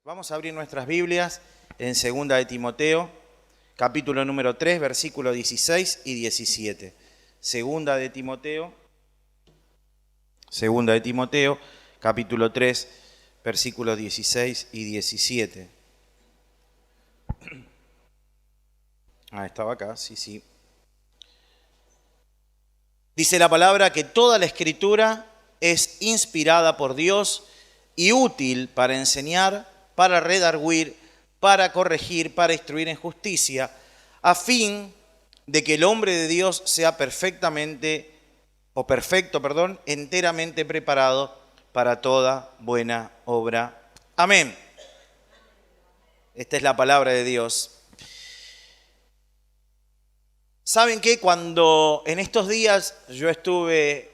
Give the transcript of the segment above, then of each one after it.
Vamos a abrir nuestras Biblias en 2 de Timoteo, capítulo número 3, versículos 16 y 17. Segunda de Timoteo, capítulo 3, versículos 16 y 17. Estaba acá, sí. Dice la palabra que toda la Escritura es inspirada por Dios y útil para enseñar, para redarguir, para corregir, para instruir en justicia, a fin de que el hombre de Dios sea perfecto, enteramente preparado para toda buena obra. Amén. Esta es la palabra de Dios. ¿Saben qué? Cuando en estos días yo estuve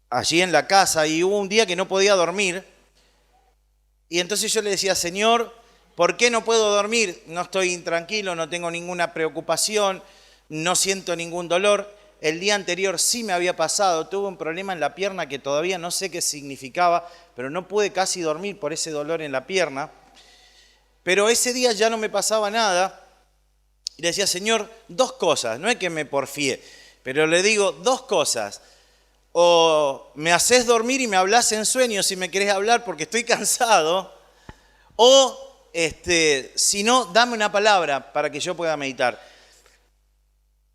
allí en la casa y hubo un día que no podía dormir, y entonces yo le decía, Señor, ¿por qué no puedo dormir? No estoy intranquilo, no tengo ninguna preocupación, no siento ningún dolor. El día anterior sí me había pasado, tuve un problema en la pierna que todavía no sé qué significaba, pero no pude casi dormir por ese dolor en la pierna. Pero ese día ya no me pasaba nada y le decía, Señor, dos cosas, no es que me porfié, pero le digo dos cosas. O me haces dormir y me hablas en sueños si me querés hablar porque estoy cansado, o si no, dame una palabra para que yo pueda meditar.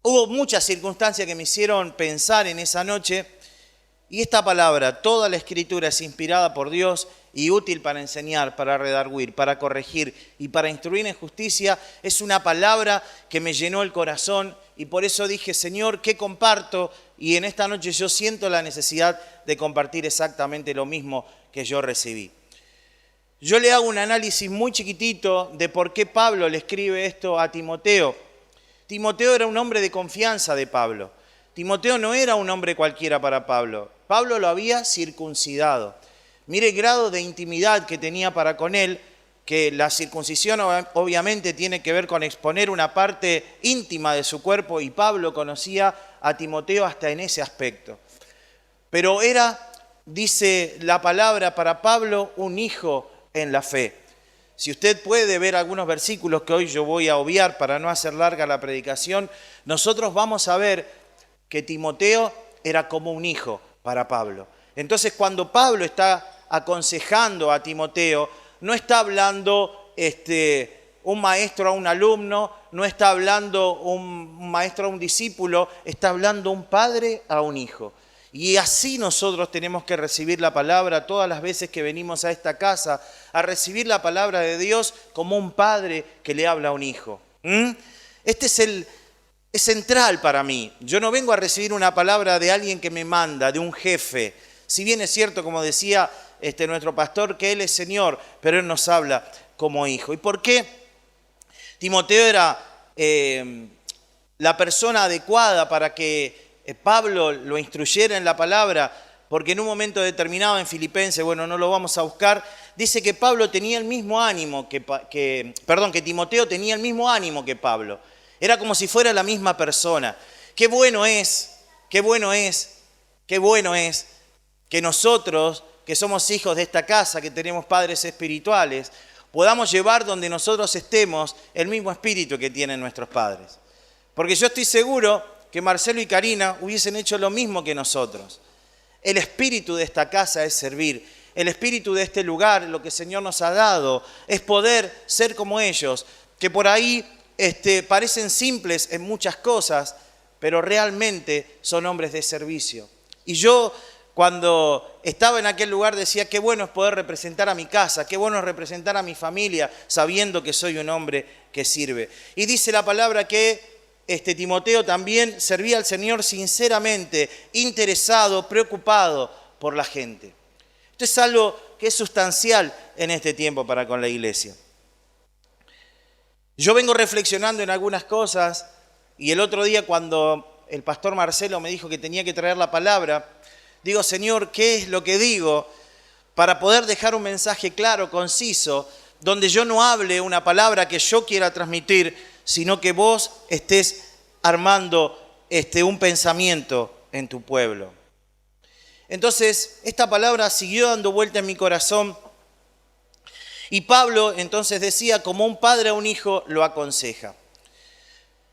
Hubo muchas circunstancias que me hicieron pensar en esa noche, y esta palabra, toda la Escritura es inspirada por Dios y útil para enseñar, para redarguir, para corregir y para instruir en justicia, es una palabra que me llenó el corazón, y por eso dije, Señor, ¿qué comparto? Y en esta noche yo siento la necesidad de compartir exactamente lo mismo que yo recibí. Yo le hago un análisis muy chiquitito de por qué Pablo le escribe esto a Timoteo. Timoteo era un hombre de confianza de Pablo. Timoteo no era un hombre cualquiera para Pablo. Pablo lo había circuncidado. Mire el grado de intimidad que tenía para con él, que la circuncisión obviamente tiene que ver con exponer una parte íntima de su cuerpo, y Pablo conocía a Timoteo hasta en ese aspecto. Pero era, dice la palabra, para Pablo un hijo en la fe. Si usted puede ver algunos versículos que hoy yo voy a obviar para no hacer larga la predicación, nosotros vamos a ver que Timoteo era como un hijo para Pablo. Entonces, cuando Pablo está aconsejando a Timoteo, no está hablando un maestro a un alumno, no está hablando un maestro a un discípulo, está hablando un padre a un hijo. Y así nosotros tenemos que recibir la palabra todas las veces que venimos a esta casa, a recibir la palabra de Dios como un padre que le habla a un hijo. Es central para mí. Yo no vengo a recibir una palabra de alguien que me manda, de un jefe. Si bien es cierto, como decía nuestro pastor, que Él es Señor, pero Él nos habla como hijo. ¿Y por qué Timoteo era la persona adecuada para que Pablo lo instruyera en la palabra? Porque en un momento determinado en Filipenses, no lo vamos a buscar, dice que Pablo tenía el mismo ánimo que Timoteo tenía el mismo ánimo que Pablo. Era como si fuera la misma persona. Qué bueno es que nosotros, que somos hijos de esta casa, que tenemos padres espirituales, podamos llevar donde nosotros estemos el mismo espíritu que tienen nuestros padres. Porque yo estoy seguro que Marcelo y Karina hubiesen hecho lo mismo que nosotros. El espíritu de esta casa es servir. El espíritu de este lugar, lo que el Señor nos ha dado, es poder ser como ellos, que por ahí parecen simples en muchas cosas, pero realmente son hombres de servicio. Y yo, cuando estaba en aquel lugar, decía, qué bueno es poder representar a mi casa, qué bueno es representar a mi familia, sabiendo que soy un hombre que sirve. Y dice la palabra que Timoteo también servía al Señor sinceramente, interesado, preocupado por la gente. Esto es algo que es sustancial en este tiempo para con la iglesia. Yo vengo reflexionando en algunas cosas, y el otro día cuando el pastor Marcelo me dijo que tenía que traer la palabra, digo, Señor, ¿qué es lo que digo para poder dejar un mensaje claro, conciso, donde yo no hable una palabra que yo quiera transmitir, sino que vos estés armando un pensamiento en tu pueblo? Entonces, esta palabra siguió dando vuelta en mi corazón, Y Pablo entonces decía, como un padre a un hijo lo aconseja.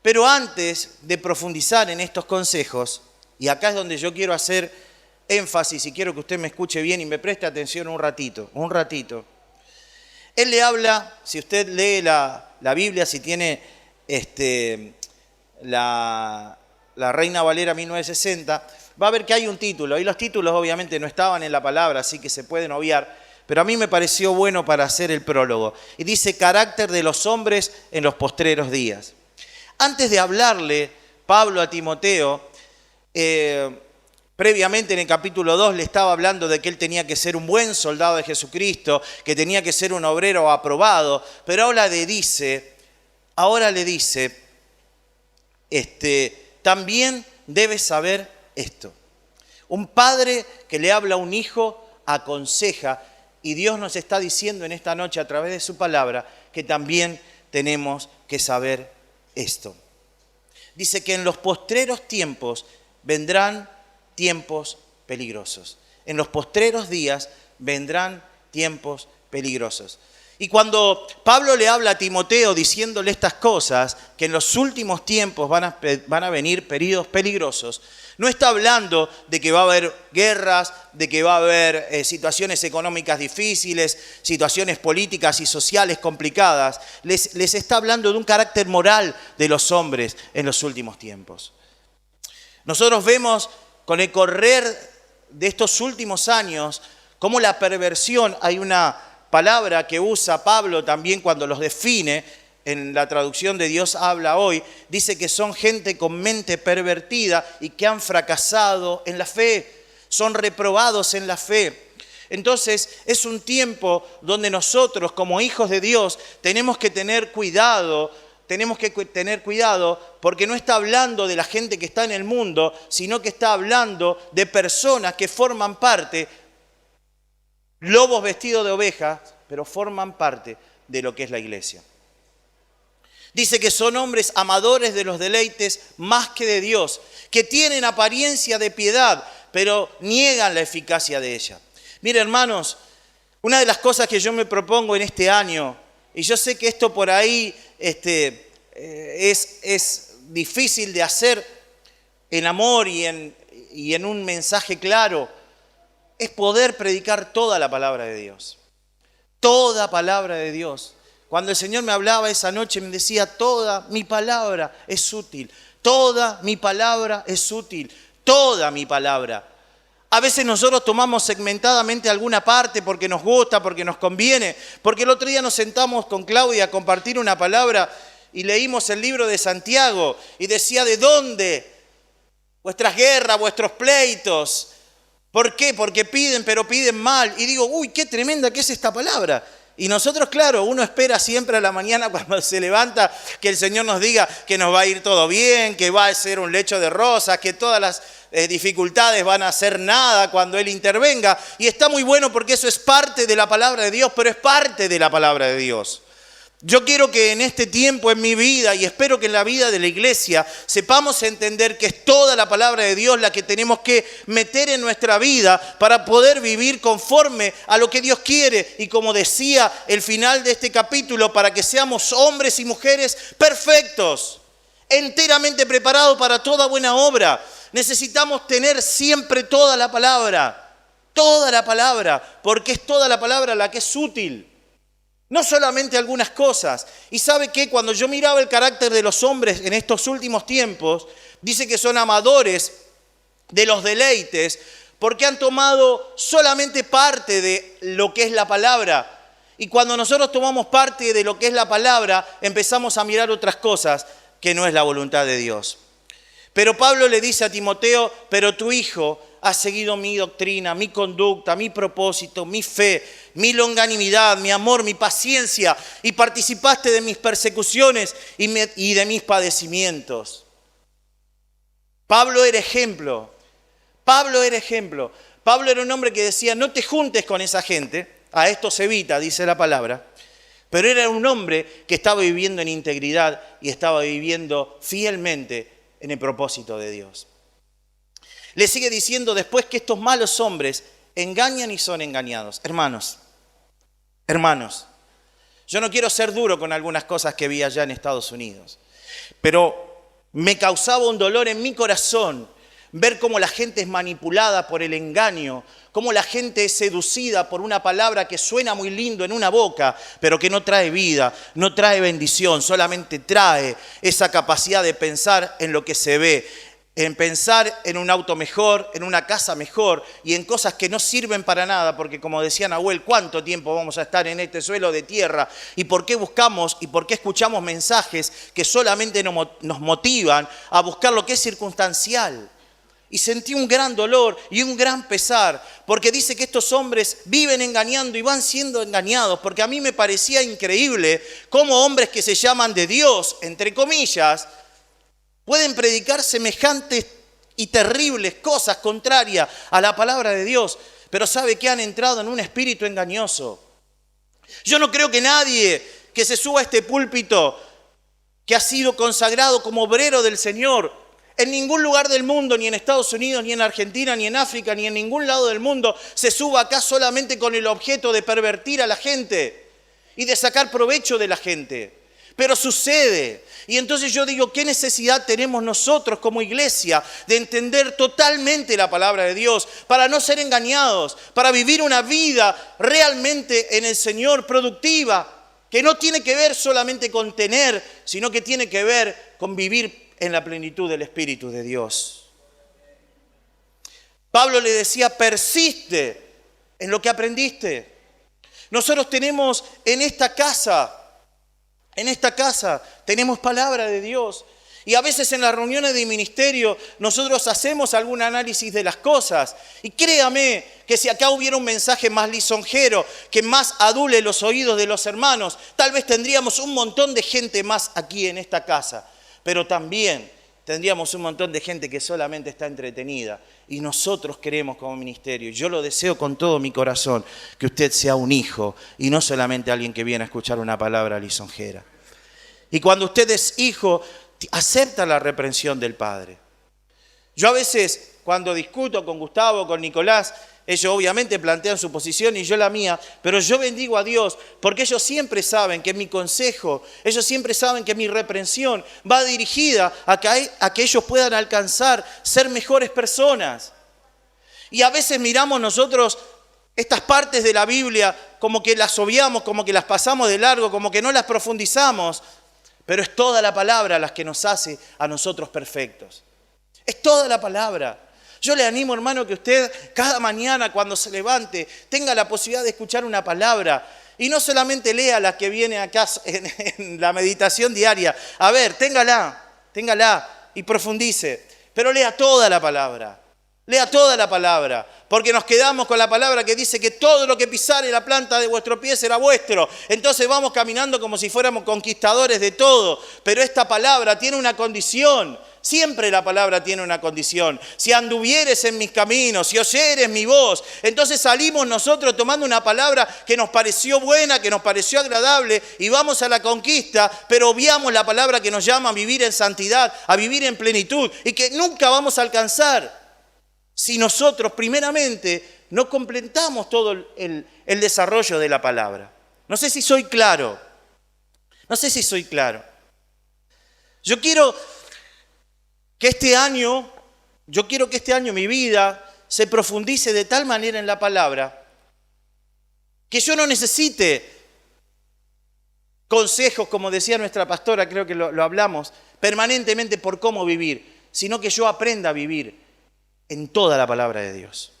Pero antes de profundizar en estos consejos, y acá es donde yo quiero hacer énfasis y quiero que usted me escuche bien y me preste atención un ratito. Él le habla, si usted lee la Biblia, si tiene la Reina Valera 1960, va a ver que hay un título, y los títulos obviamente no estaban en la palabra, así que se pueden obviar, pero a mí me pareció bueno para hacer el prólogo. Y dice, carácter de los hombres en los postreros días. Antes de hablarle Pablo a Timoteo, previamente en el capítulo 2 le estaba hablando de que él tenía que ser un buen soldado de Jesucristo, que tenía que ser un obrero aprobado, pero ahora le dice, también debes saber esto. Un padre que le habla a un hijo aconseja, y Dios nos está diciendo en esta noche a través de su palabra que también tenemos que saber esto. Dice que en los postreros tiempos vendrán tiempos peligrosos. En los postreros días vendrán tiempos peligrosos. Y cuando Pablo le habla a Timoteo diciéndole estas cosas, que en los últimos tiempos van a venir periodos peligrosos, no está hablando de que va a haber guerras, de que va a haber situaciones económicas difíciles, situaciones políticas y sociales complicadas. Les está hablando de un carácter moral de los hombres en los últimos tiempos. Nosotros vemos con el correr de estos últimos años cómo la perversión, hay una palabra que usa Pablo también cuando los define, en la traducción de Dios habla hoy, dice que son gente con mente pervertida y que han fracasado en la fe, son reprobados en la fe. Entonces es un tiempo donde nosotros como hijos de Dios tenemos que tener cuidado porque no está hablando de la gente que está en el mundo, sino que está hablando de personas que forman parte, lobos vestidos de ovejas, pero forman parte de lo que es la iglesia. Dice que son hombres amadores de los deleites más que de Dios, que tienen apariencia de piedad, pero niegan la eficacia de ella. Mire, hermanos, una de las cosas que yo me propongo en este año, y yo sé que esto por ahí es difícil de hacer en amor y en un mensaje claro, es poder predicar toda la palabra de Dios. Toda palabra de Dios. Cuando el Señor me hablaba esa noche, me decía, toda mi palabra es útil. Toda mi palabra es útil. Toda mi palabra. A veces nosotros tomamos segmentadamente alguna parte porque nos gusta, porque nos conviene. Porque el otro día nos sentamos con Claudia a compartir una palabra y leímos el libro de Santiago y decía, ¿de dónde? Vuestras guerras, vuestros pleitos. ¿Por qué? Porque piden, pero piden mal. Y digo, uy, qué tremenda que es esta palabra. Y nosotros, claro, uno espera siempre a la mañana cuando se levanta que el Señor nos diga que nos va a ir todo bien, que va a ser un lecho de rosas, que todas las dificultades van a ser nada cuando Él intervenga. Y está muy bueno porque eso es parte de la palabra de Dios, pero es parte de la palabra de Dios. Yo quiero que en este tiempo en mi vida y espero que en la vida de la iglesia sepamos entender que es toda la palabra de Dios la que tenemos que meter en nuestra vida para poder vivir conforme a lo que Dios quiere. Y como decía el final de este capítulo, para que seamos hombres y mujeres perfectos, enteramente preparados para toda buena obra. Necesitamos tener siempre toda la palabra, porque es toda la palabra la que es útil. No solamente algunas cosas. Y sabe que cuando yo miraba el carácter de los hombres en estos últimos tiempos, dice que son amadores de los deleites porque han tomado solamente parte de lo que es la palabra. Y cuando nosotros tomamos parte de lo que es la palabra, empezamos a mirar otras cosas que no es la voluntad de Dios. Pero Pablo le dice a Timoteo, pero tu hijo ha seguido mi doctrina, mi conducta, mi propósito, mi fe, mi longanimidad, mi amor, mi paciencia, y participaste de mis persecuciones y de mis padecimientos. Pablo era ejemplo. Pablo era un hombre que decía, no te juntes con esa gente, a esto se evita, dice la palabra, pero era un hombre que estaba viviendo en integridad y estaba viviendo fielmente en el propósito de Dios. Le sigue diciendo después que estos malos hombres engañan y son engañados. Hermanos, Yo no quiero ser duro con algunas cosas que vi allá en Estados Unidos, pero me causaba un dolor en mi corazón ver cómo la gente es manipulada por el engaño, cómo la gente es seducida por una palabra que suena muy lindo en una boca, pero que no trae vida, no trae bendición, solamente trae esa capacidad de pensar en lo que se ve, en pensar en un auto mejor, en una casa mejor y en cosas que no sirven para nada, porque como decía Nahuel, ¿cuánto tiempo vamos a estar en este suelo de tierra? ¿Y por qué buscamos y por qué escuchamos mensajes que solamente nos motivan a buscar lo que es circunstancial? Y sentí un gran dolor y un gran pesar, porque dice que estos hombres viven engañando y van siendo engañados, porque a mí me parecía increíble cómo hombres que se llaman de Dios, entre comillas, pueden predicar semejantes y terribles cosas contrarias a la palabra de Dios, pero sabe que han entrado en un espíritu engañoso. Yo no creo que nadie que se suba a este púlpito, que ha sido consagrado como obrero del Señor, en ningún lugar del mundo, ni en Estados Unidos, ni en Argentina, ni en África, ni en ningún lado del mundo, se suba acá solamente con el objeto de pervertir a la gente y de sacar provecho de la gente. Pero sucede. Y entonces yo digo, ¿qué necesidad tenemos nosotros como iglesia de entender totalmente la palabra de Dios para no ser engañados, para vivir una vida realmente en el Señor productiva, que no tiene que ver solamente con tener, sino que tiene que ver con vivir en la plenitud del Espíritu de Dios? Pablo le decía, persiste en lo que aprendiste. Nosotros tenemos en esta casa tenemos palabra de Dios. Y a veces en las reuniones de ministerio nosotros hacemos algún análisis de las cosas. Y créame que si acá hubiera un mensaje más lisonjero, que más adule los oídos de los hermanos, tal vez tendríamos un montón de gente más aquí en esta casa. Pero también tendríamos un montón de gente que solamente está entretenida. Y nosotros queremos como ministerio, yo lo deseo con todo mi corazón, que usted sea un hijo y no solamente alguien que viene a escuchar una palabra lisonjera. Y cuando usted es hijo, acepta la reprensión del Padre. Yo a veces, cuando discuto con Gustavo, con Nicolás, ellos obviamente plantean su posición y yo la mía, pero yo bendigo a Dios porque ellos siempre saben que mi consejo, ellos siempre saben que mi reprensión va dirigida a que ellos puedan alcanzar, ser mejores personas. Y a veces miramos nosotros estas partes de la Biblia como que las obviamos, como que las pasamos de largo, como que no las profundizamos, pero es toda la palabra la que nos hace a nosotros perfectos. Es toda la palabra. Yo le animo, hermano, que usted cada mañana cuando se levante tenga la posibilidad de escuchar una palabra y no solamente lea la que viene acá en la meditación diaria. A ver, téngala y profundice, pero lea toda la palabra. Lea toda la palabra, porque nos quedamos con la palabra que dice que todo lo que pisare la planta de vuestro pie será vuestro. Entonces vamos caminando como si fuéramos conquistadores de todo, pero esta palabra tiene una condición. Siempre la palabra tiene una condición. Si anduvieres en mis caminos, si oyeres mi voz, entonces salimos nosotros tomando una palabra que nos pareció buena, que nos pareció agradable y vamos a la conquista, pero obviamos la palabra que nos llama a vivir en santidad, a vivir en plenitud y que nunca vamos a alcanzar si nosotros primeramente no completamos todo el desarrollo de la palabra. No sé si soy claro. Yo quiero que este año mi vida se profundice de tal manera en la palabra que yo no necesite consejos, como decía nuestra pastora, creo que lo hablamos, permanentemente por cómo vivir, sino que yo aprenda a vivir en toda la palabra de Dios.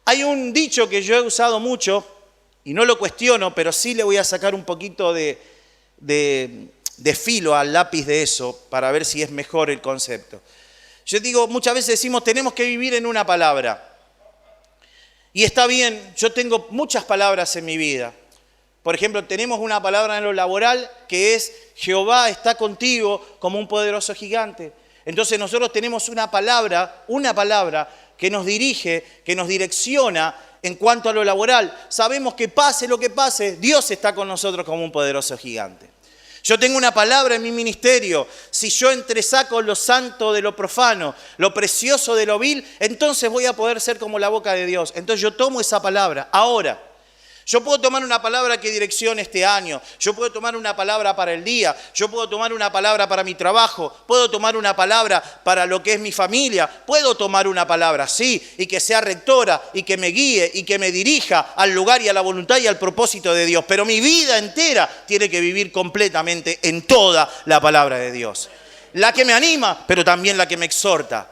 Hay un dicho que yo he usado mucho, y no lo cuestiono, pero sí le voy a sacar un poquito de filo al lápiz de eso para ver si es mejor el concepto. Yo digo, muchas veces decimos, tenemos que vivir en una palabra. Y está bien, yo tengo muchas palabras en mi vida. Por ejemplo, tenemos una palabra en lo laboral que es Jehová está contigo como un poderoso gigante. Entonces nosotros tenemos una palabra que nos dirige, que nos direcciona en cuanto a lo laboral. Sabemos que pase lo que pase, Dios está con nosotros como un poderoso gigante. Yo tengo una palabra en mi ministerio. Si yo entresaco lo santo de lo profano, lo precioso de lo vil, entonces voy a poder ser como la boca de Dios. Entonces yo tomo esa palabra. Ahora, Yo puedo tomar una palabra que direccione este año, yo puedo tomar una palabra para el día, yo puedo tomar una palabra para mi trabajo, puedo tomar una palabra para lo que es mi familia, puedo tomar una palabra, sí, y que sea rectora y que me guíe y que me dirija al lugar y a la voluntad y al propósito de Dios. Pero mi vida entera tiene que vivir completamente en toda la palabra de Dios. La que me anima, pero también la que me exhorta.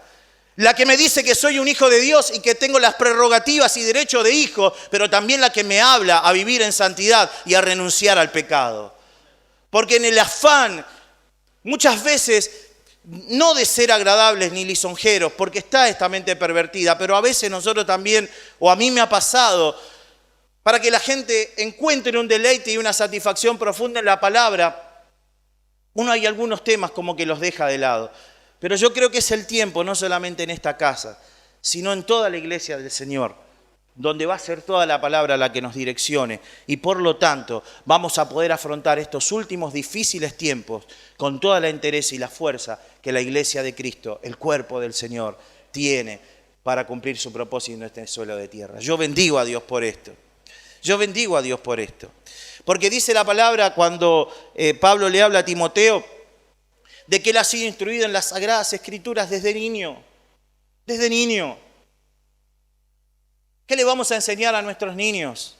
La que me dice que soy un hijo de Dios y que tengo las prerrogativas y derecho de hijo, pero también la que me habla a vivir en santidad y a renunciar al pecado. Porque en el afán, muchas veces, no de ser agradables ni lisonjeros, porque está esta mente pervertida, pero a veces nosotros también, o a mí me ha pasado, para que la gente encuentre un deleite y una satisfacción profunda en la palabra, uno hay algunos temas como que los deja de lado. Pero yo creo que es el tiempo, no solamente en esta casa, sino en toda la iglesia del Señor, donde va a ser toda la palabra la que nos direccione. Y por lo tanto, vamos a poder afrontar estos últimos difíciles tiempos con toda la entereza y la fuerza que la iglesia de Cristo, el cuerpo del Señor, tiene para cumplir su propósito en este suelo de tierra. Yo bendigo a Dios por esto. Yo bendigo a Dios por esto. Porque dice la palabra cuando Pablo le habla a Timoteo, de que él ha sido instruido en las Sagradas Escrituras desde niño. Desde niño. ¿Qué le vamos a enseñar a nuestros niños?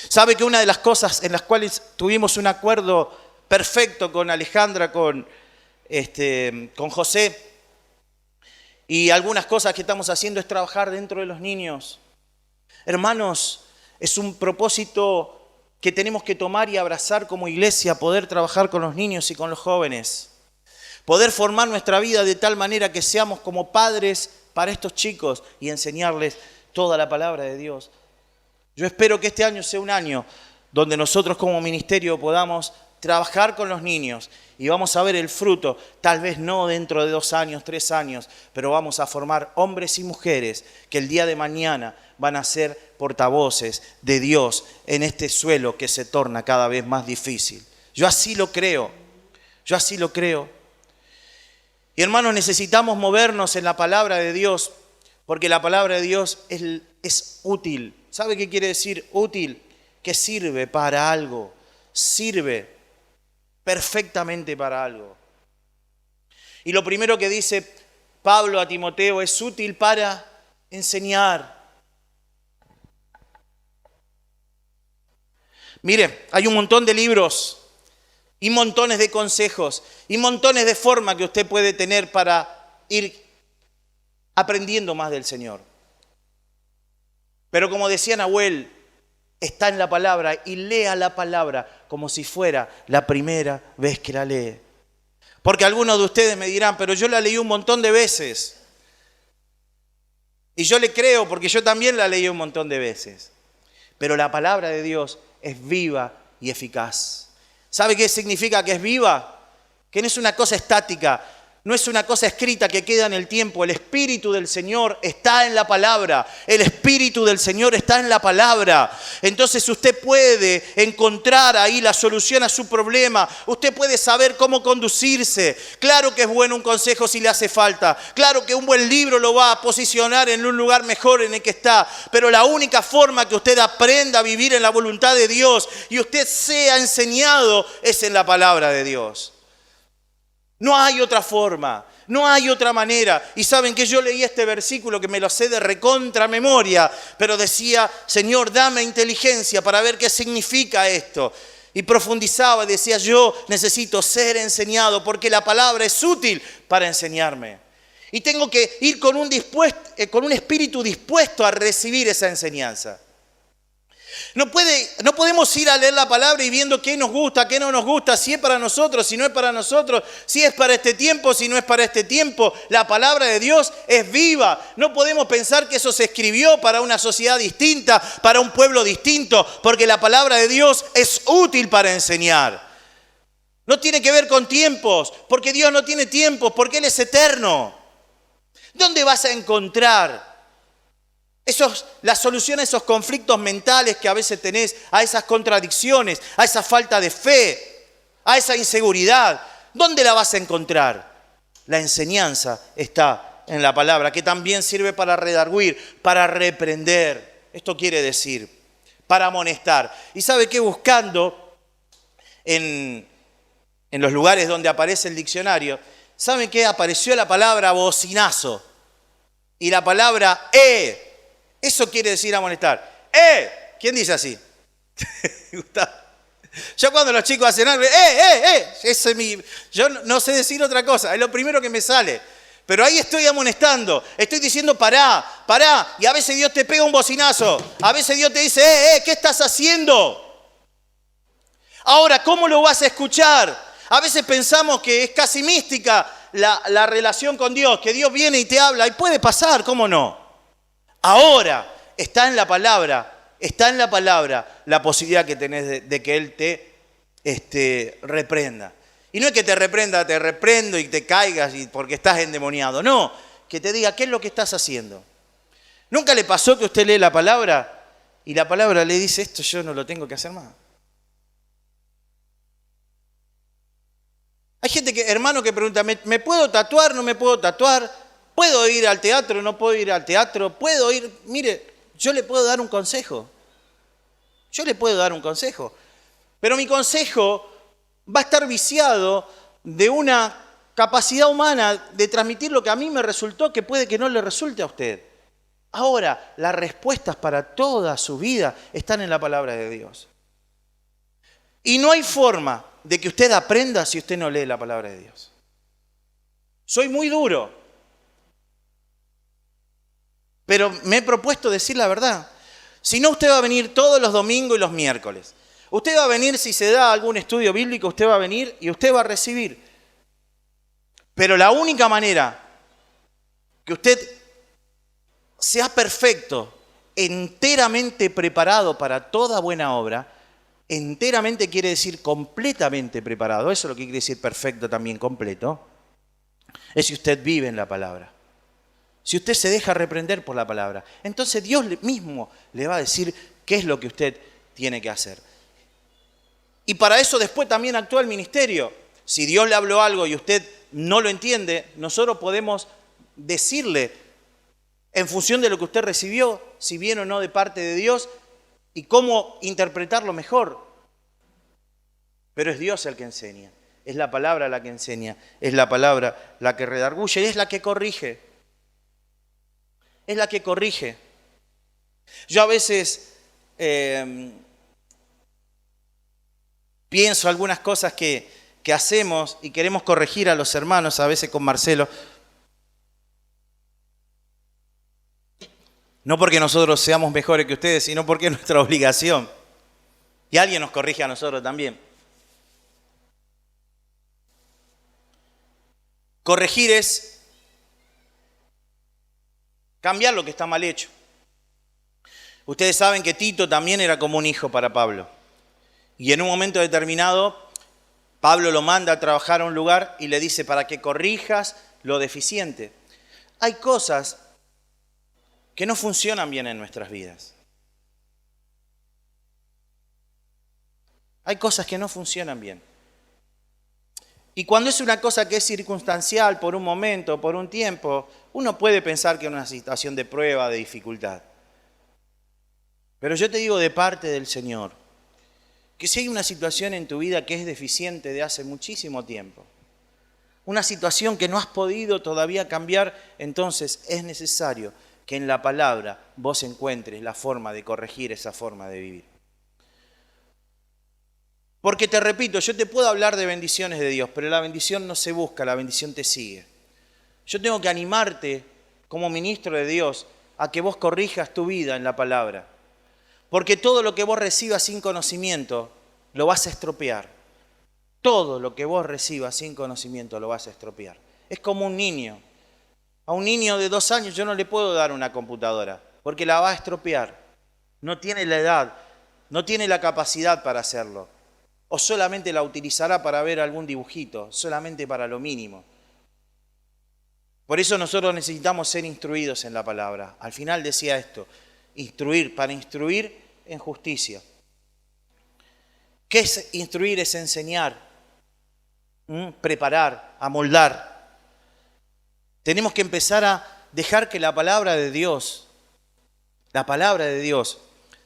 ¿Sabe que una de las cosas en las cuales tuvimos un acuerdo perfecto con Alejandra, con José, y algunas cosas que estamos haciendo es trabajar dentro de los niños? Hermanos, es un propósito que tenemos que tomar y abrazar como iglesia, poder trabajar con los niños y con los jóvenes. Poder formar nuestra vida de tal manera que seamos como padres para estos chicos y enseñarles toda la palabra de Dios. Yo espero que este año sea un año donde nosotros como ministerio podamos trabajar con los niños y vamos a ver el fruto, tal vez no dentro de 2 años, 3 años, pero vamos a formar hombres y mujeres que el día de mañana van a ser portavoces de Dios en este suelo que se torna cada vez más difícil. Yo así lo creo, yo así lo creo. Y hermanos, necesitamos movernos en la palabra de Dios, porque la palabra de Dios es útil. ¿Sabe qué quiere decir útil? Que sirve para algo, sirve perfectamente para algo. Y lo primero que dice Pablo a Timoteo es útil para enseñar. Mire, hay un montón de libros y montones de consejos y montones de formas que usted puede tener para ir aprendiendo más del Señor. Pero como decía Nahuel, está en la palabra y lea la palabra como si fuera la primera vez que la lee. Porque algunos de ustedes me dirán, pero yo la leí un montón de veces. Y yo le creo porque yo también la leí un montón de veces. Pero la palabra de Dios es viva y eficaz. ¿Sabe qué significa que es viva? Que no es una cosa estática, no es una cosa escrita que queda en el tiempo. El Espíritu del Señor está en la palabra. El Espíritu del Señor está en la palabra. Entonces usted puede encontrar ahí la solución a su problema. Usted puede saber cómo conducirse. Claro que es bueno un consejo si le hace falta. Claro que un buen libro lo va a posicionar en un lugar mejor en el que está. Pero la única forma que usted aprenda a vivir en la voluntad de Dios y usted sea enseñado es en la palabra de Dios. No hay otra forma, no hay otra manera. Y saben que yo leí este versículo que me lo sé de recontra memoria, pero decía, Señor, dame inteligencia para ver qué significa esto. Y profundizaba y decía, yo necesito ser enseñado porque la palabra es útil para enseñarme. Y tengo que ir con un espíritu dispuesto a recibir esa enseñanza. No podemos ir a leer la palabra y viendo qué nos gusta, qué no nos gusta, si es para nosotros, si no es para nosotros, si es para este tiempo, si no es para este tiempo. La palabra de Dios es viva. No podemos pensar que eso se escribió para una sociedad distinta, para un pueblo distinto, porque la palabra de Dios es útil para enseñar. No tiene que ver con tiempos, porque Dios no tiene tiempos, porque Él es eterno. ¿Dónde vas a encontrar la solución a esos conflictos mentales que a veces tenés, a esas contradicciones, a esa falta de fe, a esa inseguridad? ¿Dónde la vas a encontrar? La enseñanza está en la palabra, que también sirve para redarguir, para reprender. Esto quiere decir, para amonestar. ¿Y sabe qué? Buscando en los lugares donde aparece el diccionario, ¿saben qué? Apareció la palabra bocinazo y la palabra Eso quiere decir amonestar. ¿Quién dice así? Gustavo. Yo cuando los chicos hacen algo, ese es yo no sé decir otra cosa, es lo primero que me sale. Pero ahí estoy amonestando, estoy diciendo pará. Y a veces Dios te pega un bocinazo, a veces Dios te dice, ¿qué estás haciendo? Ahora, ¿cómo lo vas a escuchar? A veces pensamos que es casi mística la relación con Dios, que Dios viene y te habla, y puede pasar, ¿cómo no? Ahora, está en la palabra la posibilidad que tenés de que Él te reprenda. Y no es que te reprenda, te reprendo y te caigas porque estás endemoniado. No, que te diga qué es lo que estás haciendo. ¿Nunca le pasó que usted lee la palabra y la palabra le dice esto yo no lo tengo que hacer más? Hay gente hermano, que pregunta, ¿me puedo tatuar? ¿No me puedo tatuar? ¿Puedo ir al teatro? ¿No puedo ir al teatro? ¿Puedo ir? Mire, yo le puedo dar un consejo. Pero mi consejo va a estar viciado de una capacidad humana de transmitir lo que a mí me resultó, que puede que no le resulte a usted. Ahora, las respuestas para toda su vida están en la palabra de Dios. Y no hay forma de que usted aprenda si usted no lee la palabra de Dios. Soy muy duro, pero me he propuesto decir la verdad. Si no, usted va a venir todos los domingos y los miércoles. Usted va a venir, si se da algún estudio bíblico, usted va a venir y usted va a recibir. Pero la única manera que usted sea perfecto, enteramente preparado para toda buena obra, enteramente quiere decir completamente preparado, eso es lo que quiere decir perfecto también, completo, es si usted vive en la palabra. Si usted se deja reprender por la palabra, entonces Dios mismo le va a decir qué es lo que usted tiene que hacer. Y para eso después también actúa el ministerio. Si Dios le habló algo y usted no lo entiende, nosotros podemos decirle en función de lo que usted recibió, si viene o no de parte de Dios, y cómo interpretarlo mejor. Pero es Dios el que enseña, es la palabra la que enseña, es la palabra la que redarguye, es la que corrige. Es la que corrige. Yo a veces pienso algunas cosas que hacemos y queremos corregir a los hermanos, a veces con Marcelo. No porque nosotros seamos mejores que ustedes, sino porque es nuestra obligación. Y alguien nos corrige a nosotros también. Corregir es cambiar lo que está mal hecho. Ustedes saben que Tito también era como un hijo para Pablo. Y en un momento determinado, Pablo lo manda a trabajar a un lugar y le dice, para que corrijas lo deficiente. Hay cosas que no funcionan bien en nuestras vidas. Hay cosas que no funcionan bien. Y cuando es una cosa que es circunstancial, por un momento, por un tiempo, uno puede pensar que es una situación de prueba, de dificultad. Pero yo te digo de parte del Señor, que si hay una situación en tu vida que es deficiente de hace muchísimo tiempo, una situación que no has podido todavía cambiar, entonces es necesario que en la palabra vos encuentres la forma de corregir esa forma de vivir. Porque te repito, yo te puedo hablar de bendiciones de Dios, pero la bendición no se busca, la bendición te sigue. Yo tengo que animarte como ministro de Dios a que vos corrijas tu vida en la palabra. Porque todo lo que vos recibas sin conocimiento lo vas a estropear. Todo lo que vos recibas sin conocimiento lo vas a estropear. Es como un niño. A un niño de 2 años yo no le puedo dar una computadora porque la va a estropear. No tiene la edad, no tiene la capacidad para hacerlo. O solamente la utilizará para ver algún dibujito, solamente para lo mínimo. Por eso nosotros necesitamos ser instruidos en la palabra. Al final decía esto, instruir, para instruir en justicia. ¿Qué es instruir? Es enseñar, preparar, amoldar. Tenemos que empezar a dejar que la palabra de Dios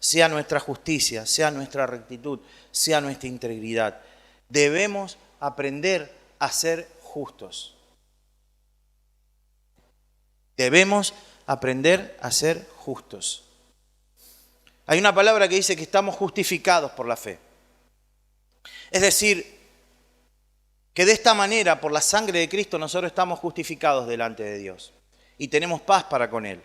sea nuestra justicia, sea nuestra rectitud, sea nuestra integridad. Debemos aprender a ser justos. Debemos aprender a ser justos. Hay una palabra que dice que estamos justificados por la fe. Es decir, que de esta manera, por la sangre de Cristo, nosotros estamos justificados delante de Dios y tenemos paz para con Él.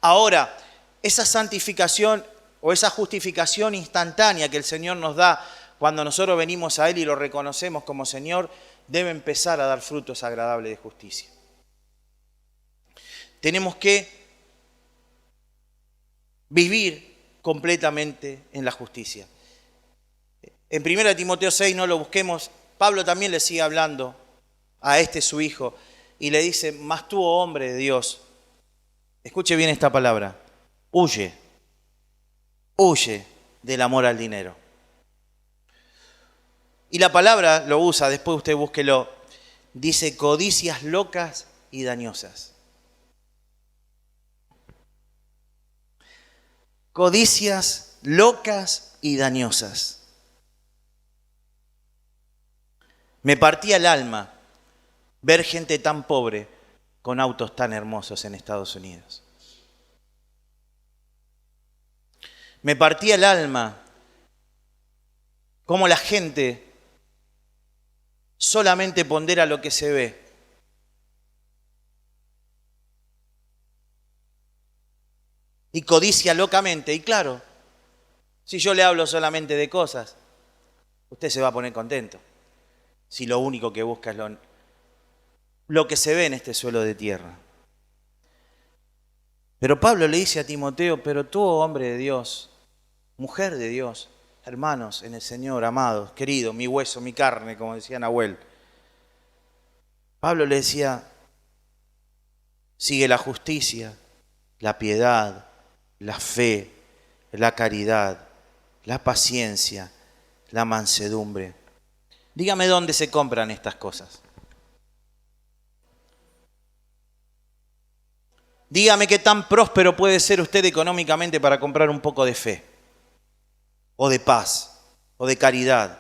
Ahora, esa santificación o esa justificación instantánea que el Señor nos da cuando nosotros venimos a Él y lo reconocemos como Señor, debe empezar a dar frutos agradables de justicia. Tenemos que vivir completamente en la justicia. En 1 Timoteo 6, no lo busquemos, Pablo también le sigue hablando a su hijo y le dice, mas tú, oh hombre de Dios, escuche bien esta palabra, huye del amor al dinero. Y la palabra lo usa, después usted búsquelo, dice codicias locas y dañosas. Codicias locas y dañosas. Me partía el alma ver gente tan pobre con autos tan hermosos en Estados Unidos. Me partía el alma cómo la gente solamente pondera lo que se ve. Y codicia locamente. Y claro, si yo le hablo solamente de cosas, usted se va a poner contento. Si lo único que busca es lo que se ve en este suelo de tierra. Pero Pablo le dice a Timoteo, pero tú, hombre de Dios, mujer de Dios, hermanos en el Señor, amados, queridos, mi hueso, mi carne, como decía Nahuel. Pablo le decía, sigue la justicia, la piedad, la fe, la caridad, la paciencia, la mansedumbre. Dígame dónde se compran estas cosas. Dígame qué tan próspero puede ser usted económicamente para comprar un poco de fe, o de paz, o de caridad,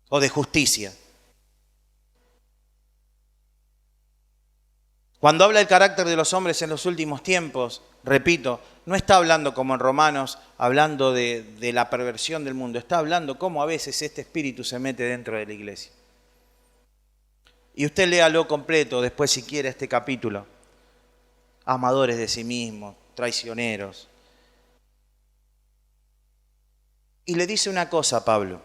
o de justicia. Cuando habla del carácter de los hombres en los últimos tiempos, repito, no está hablando como en Romanos, hablando de la perversión del mundo, está hablando cómo a veces este espíritu se mete dentro de la iglesia. Y usted léalo completo después si quiere este capítulo. Amadores de sí mismos, traicioneros. Y le dice una cosa a Pablo,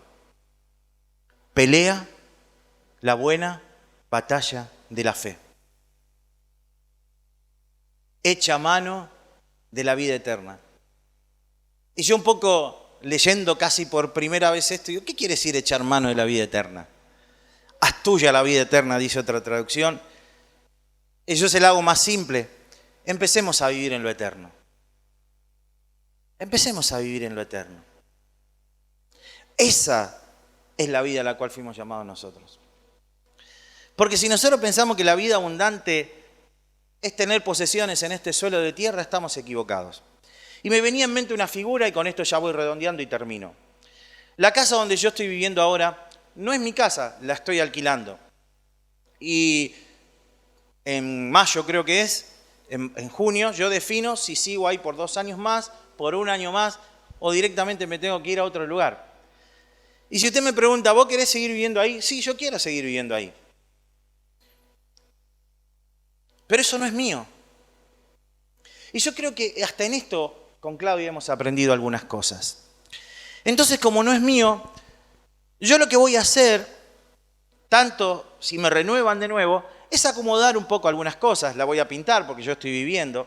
pelea la buena batalla de la fe. Echa mano de la vida eterna. Y yo un poco leyendo casi por primera vez esto, digo, ¿qué quiere decir echar mano de la vida eterna? Haz tuya la vida eterna, dice otra traducción. Y yo se la hago más simple. Empecemos a vivir en lo eterno. Empecemos a vivir en lo eterno. Esa es la vida a la cual fuimos llamados nosotros. Porque si nosotros pensamos que la vida abundante es tener posesiones en este suelo de tierra, estamos equivocados. Y me venía en mente una figura y con esto ya voy redondeando y termino. La casa donde yo estoy viviendo ahora no es mi casa, la estoy alquilando. Y en mayo creo que es, en junio, yo defino si sigo ahí por 2 años más, por 1 año más, o directamente me tengo que ir a otro lugar. Y si usted me pregunta, ¿vos querés seguir viviendo ahí? Sí, yo quiero seguir viviendo ahí. Pero eso no es mío. Y yo creo que hasta en esto, con Claudia hemos aprendido algunas cosas. Entonces, como no es mío, yo lo que voy a hacer, tanto si me renuevan de nuevo, es acomodar un poco algunas cosas. La voy a pintar porque yo estoy viviendo.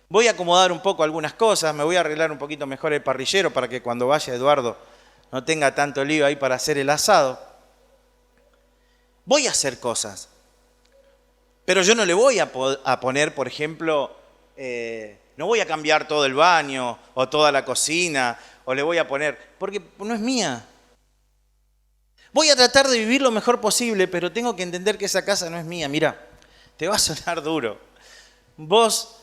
Voy a acomodar un poco algunas cosas. Me voy a arreglar un poquito mejor el parrillero para que cuando vaya Eduardo no tenga tanto lío ahí para hacer el asado. Voy a hacer cosas. Pero yo no le voy a poner, por ejemplo, no voy a cambiar todo el baño o toda la cocina, o le voy a poner, porque no es mía. Voy a tratar de vivir lo mejor posible, pero tengo que entender que esa casa no es mía. Mira, te va a sonar duro. Vos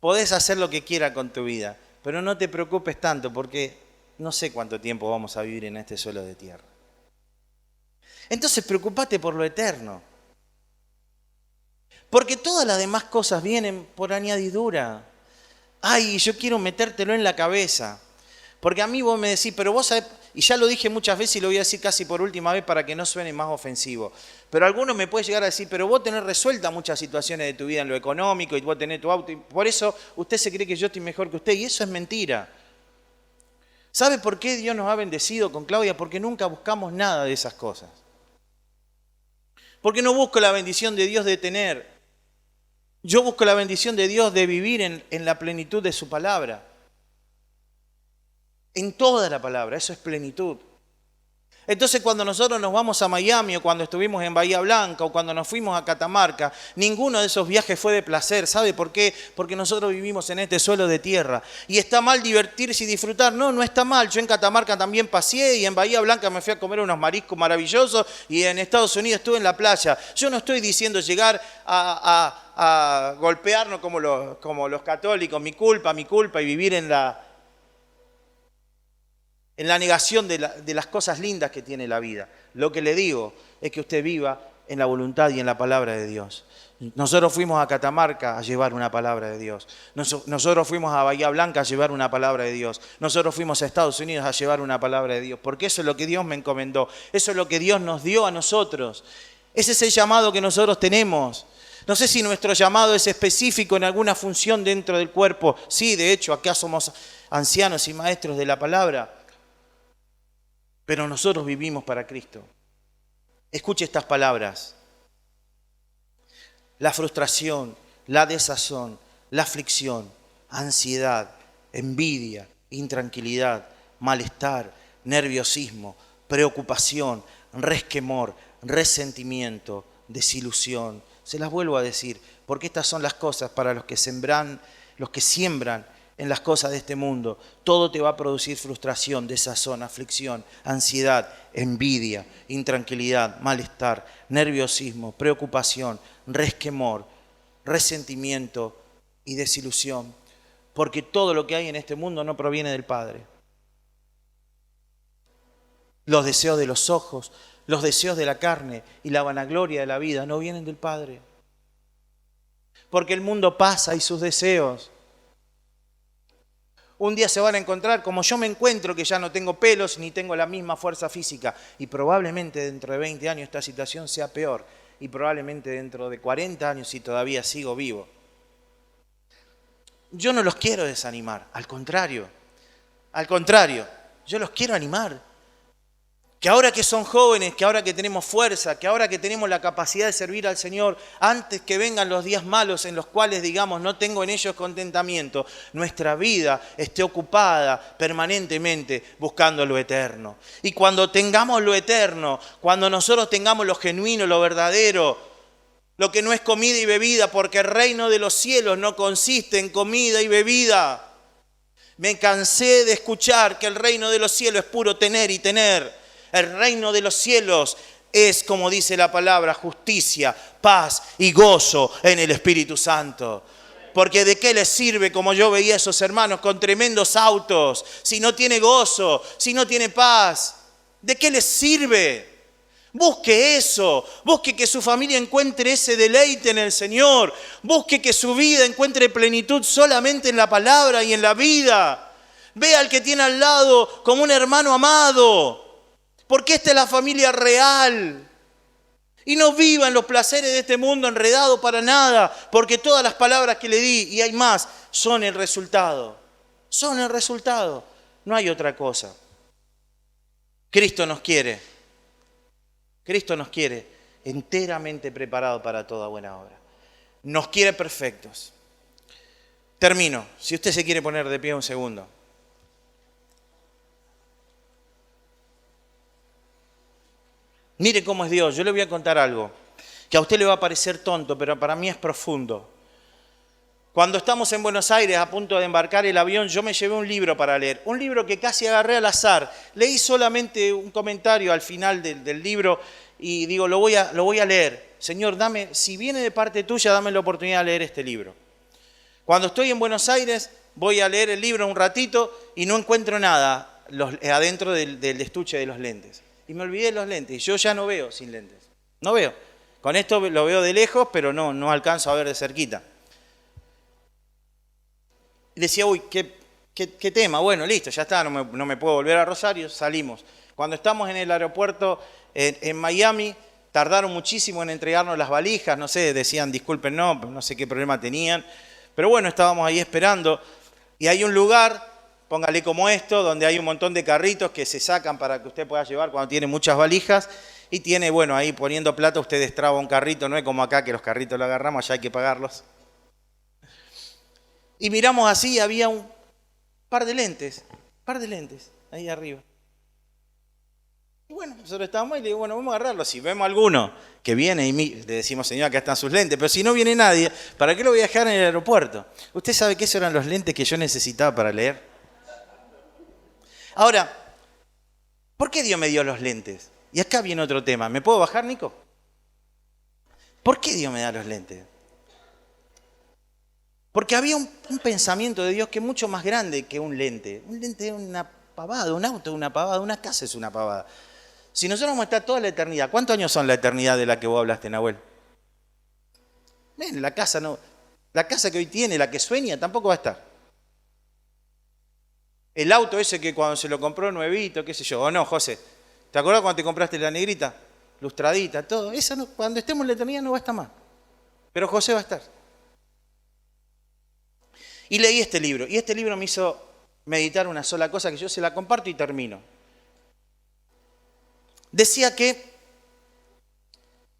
podés hacer lo que quieras con tu vida, pero no te preocupes tanto porque no sé cuánto tiempo vamos a vivir en este suelo de tierra. Entonces preocupate por lo eterno. Porque todas las demás cosas vienen por añadidura. Ay, yo quiero metértelo en la cabeza. Porque a mí vos me decís, pero vos sabés, y ya lo dije muchas veces y lo voy a decir casi por última vez para que no suene más ofensivo. Pero algunos me pueden llegar a decir, pero vos tenés resueltas muchas situaciones de tu vida en lo económico y vos tenés tu auto. Y por eso usted se cree que yo estoy mejor que usted. Y eso es mentira. ¿Sabe por qué Dios nos ha bendecido con Claudia? Porque nunca buscamos nada de esas cosas. Porque no busco la bendición de Dios de tener. Yo busco la bendición de Dios de vivir en la plenitud de su palabra. En toda la palabra, eso es plenitud. Entonces cuando nosotros nos vamos a Miami o cuando estuvimos en Bahía Blanca o cuando nos fuimos a Catamarca, ninguno de esos viajes fue de placer. ¿Sabe por qué? Porque nosotros vivimos en este suelo de tierra. ¿Y está mal divertirse y disfrutar? No, no está mal. Yo en Catamarca también paseé y en Bahía Blanca me fui a comer unos mariscos maravillosos y en Estados Unidos estuve en la playa. Yo no estoy diciendo llegar a golpearnos como los católicos, mi culpa y vivir en la negación de las cosas lindas que tiene la vida. Lo que le digo es que usted viva en la voluntad y en la palabra de Dios. Nosotros fuimos a Catamarca a llevar una palabra de Dios. Nosotros fuimos a Bahía Blanca a llevar una palabra de Dios. Nosotros fuimos a Estados Unidos a llevar una palabra de Dios. Porque eso es lo que Dios me encomendó. Eso es lo que Dios nos dio a nosotros. Ese es el llamado que nosotros tenemos. No sé si nuestro llamado es específico en alguna función dentro del cuerpo. Sí, de hecho, acá somos ancianos y maestros de la palabra. Pero nosotros vivimos para Cristo. Escuche estas palabras. La frustración, la desazón, la aflicción, ansiedad, envidia, intranquilidad, malestar, nerviosismo, preocupación, resquemor, resentimiento, desilusión. Se las vuelvo a decir, porque estas son las cosas para los que siembran en las cosas de este mundo. Todo te va a producir frustración, desazón, aflicción, ansiedad, envidia, intranquilidad, malestar, nerviosismo, preocupación, resquemor, resentimiento y desilusión. Porque todo lo que hay en este mundo no proviene del Padre. Los deseos de los ojos, los deseos de la carne y la vanagloria de la vida no vienen del Padre. Porque el mundo pasa y sus deseos. Un día se van a encontrar como yo me encuentro, que ya no tengo pelos ni tengo la misma fuerza física. Y probablemente dentro de 20 años esta situación sea peor. Y probablemente dentro de 40 años si todavía sigo vivo. Yo no los quiero desanimar, al contrario, yo los quiero animar. Que ahora que son jóvenes, que ahora que tenemos fuerza, que ahora que tenemos la capacidad de servir al Señor, antes que vengan los días malos en los cuales digamos no tengo en ellos contentamiento, nuestra vida esté ocupada permanentemente buscando lo eterno. Y cuando tengamos lo eterno, cuando nosotros tengamos lo genuino, lo verdadero, lo que no es comida y bebida, porque el reino de los cielos no consiste en comida y bebida. Me cansé de escuchar que el reino de los cielos es puro tener y tener. El reino de los cielos es, como dice la palabra, justicia, paz y gozo en el Espíritu Santo. Porque ¿de qué les sirve, como yo veía a esos hermanos con tremendos autos, si no tiene gozo, si no tiene paz? ¿De qué les sirve? Busque eso, busque que su familia encuentre ese deleite en el Señor, busque que su vida encuentre plenitud solamente en la palabra y en la vida. Vea al que tiene al lado como un hermano amado. Porque esta es la familia real. Y no viva en los placeres de este mundo enredado para nada. Porque todas las palabras que le di, y hay más, son el resultado. Son el resultado. No hay otra cosa. Cristo nos quiere. Cristo nos quiere enteramente preparado para toda buena obra. Nos quiere perfectos. Termino. Si usted se quiere poner de pie un segundo. Mire cómo es Dios. Yo le voy a contar algo que a usted le va a parecer tonto, pero para mí es profundo. Cuando estamos en Buenos Aires a punto de embarcar el avión, yo me llevé un libro para leer. Un libro que casi agarré al azar. Leí solamente un comentario al final del libro y digo, lo voy a leer. Señor, si viene de parte tuya, dame la oportunidad de leer este libro. Cuando estoy en Buenos Aires, voy a leer el libro un ratito y no encuentro nada adentro del estuche de los lentes. Y me olvidé de los lentes. Y yo ya no veo sin lentes. No veo. Con esto lo veo de lejos, pero no alcanzo a ver de cerquita. Y decía, uy, ¿qué tema? Bueno, listo, ya está, no me puedo volver a Rosario, salimos. Cuando estamos en el aeropuerto en Miami, tardaron muchísimo en entregarnos las valijas, no sé, decían disculpen, no sé qué problema tenían. Pero bueno, estábamos ahí esperando y hay un lugar, póngale como esto, donde hay un montón de carritos que se sacan para que usted pueda llevar cuando tiene muchas valijas. Y tiene, bueno, ahí poniendo plata usted destraba un carrito, no es como acá que los carritos lo agarramos, allá hay que pagarlos. Y miramos así, había un par de lentes, ahí arriba. Y bueno, nosotros estábamos ahí y le digo, bueno, vamos a agarrarlos. Si vemos alguno que viene y le decimos, señor, acá están sus lentes, pero si no viene nadie, ¿para qué lo voy a dejar en el aeropuerto? ¿Usted sabe que esos eran los lentes que yo necesitaba para leer? Ahora, ¿por qué Dios me dio los lentes? Y acá viene otro tema. ¿Me puedo bajar, Nico? ¿Por qué Dios me da los lentes? Porque había un pensamiento de Dios que es mucho más grande que un lente. Un lente es una pavada, un auto es una pavada, una casa es una pavada. Si nosotros vamos a estar toda la eternidad, ¿cuántos años son la eternidad de la que vos hablaste, Nahuel? Ven, la casa que hoy tiene, la que sueña, tampoco va a estar. El auto ese que cuando se lo compró nuevito, qué sé yo, o no, José, ¿te acuerdas cuando te compraste la negrita? Lustradita, todo. Esa no, cuando estemos en la eternidad no va a estar más. Pero José va a estar. Y leí este libro, y este libro me hizo meditar una sola cosa que yo se la comparto y termino. Decía que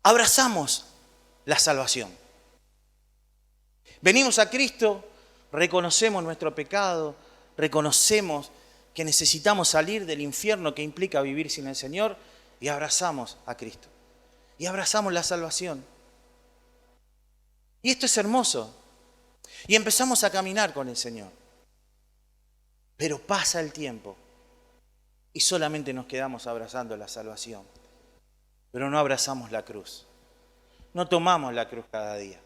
abrazamos la salvación. Venimos a Cristo, reconocemos nuestro pecado, reconocemos que necesitamos salir del infierno que implica vivir sin el Señor y abrazamos a Cristo. Y abrazamos la salvación. Y esto es hermoso. Y empezamos a caminar con el Señor. Pero pasa el tiempo y solamente nos quedamos abrazando la salvación. Pero no abrazamos la cruz. No tomamos la cruz cada día.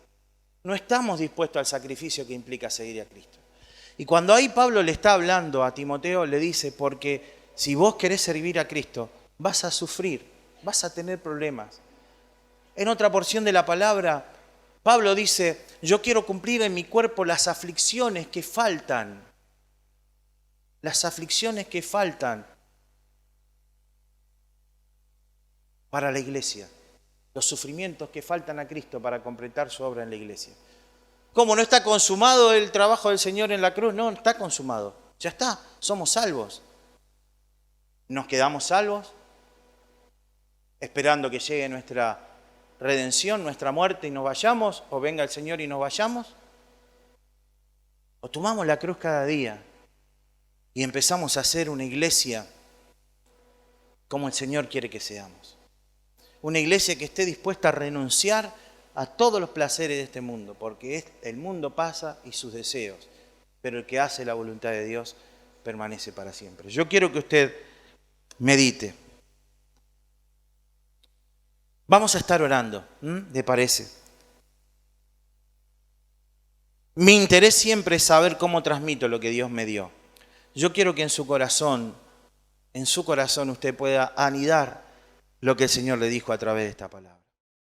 No estamos dispuestos al sacrificio que implica seguir a Cristo. Y cuando ahí Pablo le está hablando a Timoteo, le dice, porque si vos querés servir a Cristo, vas a sufrir, vas a tener problemas. En otra porción de la palabra, Pablo dice, yo quiero cumplir en mi cuerpo las aflicciones que faltan. Las aflicciones que faltan para la iglesia. Los sufrimientos que faltan a Cristo para completar su obra en la iglesia. ¿Cómo no está consumado el trabajo del Señor en la cruz? No, está consumado. Ya está, somos salvos. ¿Nos quedamos salvos? Esperando que llegue nuestra redención, nuestra muerte y nos vayamos, o venga el Señor y nos vayamos. O tomamos la cruz cada día y empezamos a ser una iglesia como el Señor quiere que seamos. Una iglesia que esté dispuesta a renunciar a todos los placeres de este mundo, porque el mundo pasa y sus deseos, pero el que hace la voluntad de Dios permanece para siempre. Yo quiero que usted medite. Vamos a estar orando, ¿le parece? Mi interés siempre es saber cómo transmito lo que Dios me dio. Yo quiero que en su corazón usted pueda anidar lo que el Señor le dijo a través de esta palabra.